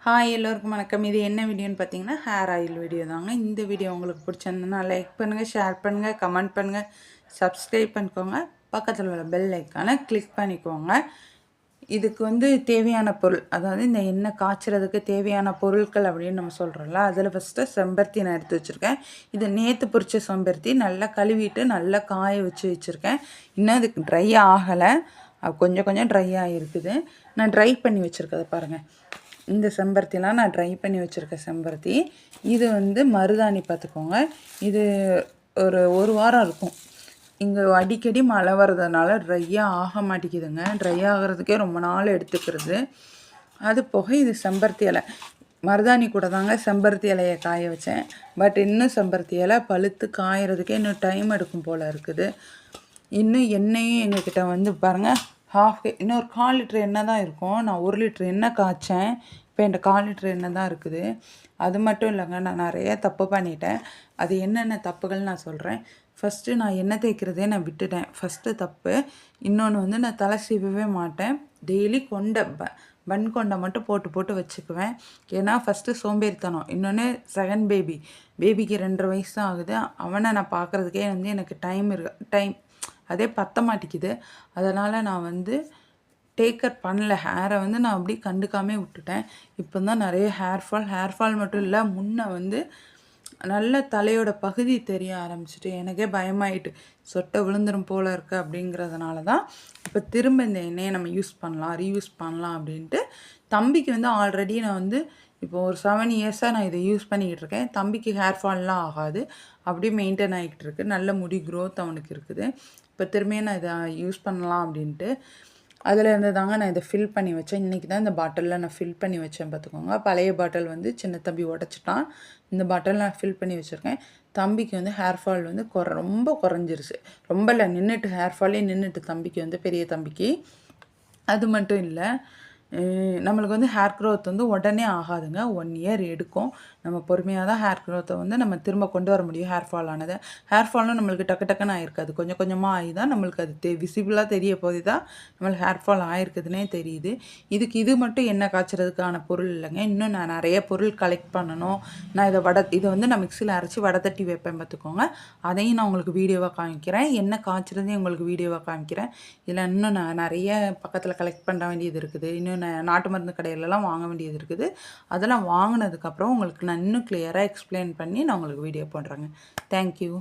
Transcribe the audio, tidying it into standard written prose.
Hi எல்லோருக்கும் வணக்கம். இது என்ன வீடியோன்னு பார்த்தீங்கன்னா ஹேர் ஆயில் வீடியோ தாங்க. இந்த வீடியோ உங்களுக்கு பிடிச்சிருந்ததுன்னா லைக் பண்ணுங்கள், ஷேர் பண்ணுங்கள், கமெண்ட் பண்ணுங்கள், சப்ஸ்கிரைப் பண்ணிக்கோங்க. பக்கத்தில் உள்ள பெல் ஐக்கானை கிளிக் பண்ணிக்கோங்க. இதுக்கு தேவையான பொருள், அதாவது இந்த எண்ணெய் காய்ச்சறதுக்கு தேவையான பொருட்கள் அப்படின்னு நம்ம சொல்கிறோம்ல, அதில் ஃபஸ்ட்டு செம்பருத்தி நான் எடுத்து வச்சுருக்கேன். இது நேற்று பொரிச்ச செம்பருத்தி, நல்லா கழுவிட்டு நல்லா காய வச்சுருக்கேன். இன்னும் அதுக்கு ட்ரை ஆகலை, கொஞ்சம் கொஞ்சம் ட்ரை ஆகிருக்குது. நான் ட்ரை பண்ணி வச்சுருக்கதை பாருங்கள். இந்த செம்பருத்திலாம் நான் ட்ரை பண்ணி வச்சுருக்கேன் செம்பருத்தி. இது மருதாணி பார்த்துக்கோங்க. இது ஒரு வாரம் இருக்கும். இங்கே அடிக்கடி மழை வர்றதுனால ட்ரையாக ஆக மாட்டேங்குதுங்க. ட்ரை ஆகிறதுக்கே ரொம்ப நாள் எடுத்துக்கிறது. அது போக இது செம்பருத்தி இலை, மருதாணி கூட தாங்க செம்பருத்தி இலையை காய வச்சேன். பட் இன்னும் செம்பருத்தி இலை பழுத்து காயறதுக்கே இன்னும் டைம் எடுக்கும் போல் இருக்குது. இன்னும் எண்ணெயும் எங்ககிட்ட பாருங்கள், இன்னொரு 1/4 லிட்டர் எண்ணெய் தான் இருக்கும். நான் 1 லிட்டர் எண்ணெய் காய்ச்சேன். இப்போ என்கிட்ட 1/4 லிட்டர் எண்ணெய் தான் இருக்குது. அது மட்டும் இல்லைங்க, நான் நிறைய தப்பு பண்ணிட்டேன். அது என்னென்ன தப்புகள் நான் சொல்கிறேன். ஃபஸ்ட்டு நான் எண்ணெய் தேய்க்கிறதே நான் விட்டுட்டேன், ஃபஸ்ட்டு தப்பு. இன்னொன்று நான் தலை சீவவே மாட்டேன். டெய்லி பன் கொண்டை மட்டும் போட்டு வச்சுக்குவேன். ஏன்னா ஃபஸ்ட்டு சோம்பேறித்தனம். இன்னொன்று செகண்ட் பேபிக்கு 2.5 வயசு தான் ஆகுது. அவனை நான் பார்க்குறதுக்கே எனக்கு டைம் அதே பத்த மாட்டேங்குது. அதனால் நான் டேக்கர் பண்ணல. ஹேரை நான் அப்படியே கண்டுக்காமே விட்டுட்டேன். இப்போ தான் நிறைய ஹேர் ஃபால் மட்டும் இல்லை, முன்ன நல்ல தலையோட பகுதி தெரிய ஆரம்பிச்சிட்டு எனக்கே பயமாயிட்டு, சொட்டை விழுந்துரும் போல் இருக்குது. அப்படிங்கிறதுனால தான் இப்போ திரும்ப இந்த எண்ணெயை நம்ம ரீயூஸ் பண்ணலாம் அப்படின்ட்டு. தம்பிக்கு ஆல்ரெடி நான் இப்போ ஒரு 7 இயர்ஸாக நான் இதை யூஸ் பண்ணிக்கிட்டு இருக்கேன். தம்பிக்கு ஹேர் ஃபால்லாம் ஆகாது, அப்படியே மெயின்டைன் ஆகிட்டு இருக்குது. நல்ல முடி க்ரோத் அவனுக்கு இருக்குது. இப்போ திரும்பியும் நான் இதை யூஸ் பண்ணலாம் அப்படின்ட்டு அதில் இருந்து தாங்க நான் இதை ஃபில் பண்ணி வச்சேன். இன்றைக்கி தான் இந்த பாட்டிலில் நான் ஃபில் பண்ணி வச்சேன் பார்த்துக்கோங்க. பழைய பாட்டில் சின்ன தம்பி உடச்சிட்டான். இந்த பாட்டில் நான் ஃபில் பண்ணி வச்சுருக்கேன். தம்பிக்கு ஹேர் ஃபால் ரொம்ப குறைஞ்சிருச்சு. ரொம்ப இல்லை, நின்றுட்டு ஹேர் ஃபாலே நின்றுட்டு தம்பிக்கு பெரிய தம்பிக்கு. அது மட்டும் இல்லை, நம்மளுக்கு ஹேர் க்ரோத் உடனே ஆகாதுங்க. 1 இயர் எடுக்கும். நம்ம பொறுமையாக தான் ஹேர் க்ரோத்தை நம்ம திரும்ப கொண்டு வர முடியும். ஹேர் ஃபால் ஆனது, ஹேர் ஃபாலும் நம்மளுக்கு டக்குன்னு ஆகிருக்காது. கொஞ்சம் கொஞ்சமாக ஆகி தான் நம்மளுக்கு அது விசிபிளாக தெரிய போது தான் நம்மளுக்கு ஹேர் ஃபால் ஆகிருக்குதுன்னே தெரியுது. இது மட்டும் எண்ணெய் காய்ச்சறதுக்கான பொருள் இல்லைங்க. இன்னும் நான் நிறைய பொருள் கலெக்ட் பண்ணணும். நான் இதை நான் மிக்சியில் அரைச்சி வடை தட்டி வைப்பேன் பார்த்துக்கோங்க. அதையும் நான் உங்களுக்கு வீடியோவாக காமிக்கிறேன். எண்ணெய் காய்ச்சறதையும் உங்களுக்கு வீடியோவாக காமிக்கிறேன். இதில் இன்னும் நான் நிறைய பக்கத்தில் கலெக்ட் பண்ண வேண்டியது இருக்குது. இன்னும் நாட்டு மருந்து கடையிலலாம் வாங்க வேண்டியது இருக்குது. அதெல்லாம் வாங்கினதுக்கப்புறம் உங்களுக்கு நான் இன்னும் கிளியராக எக்ஸ்பிளைன் பண்ணி நான் உங்களுக்கு வீடியோ போடுறேங்க. தேங்க்யூ.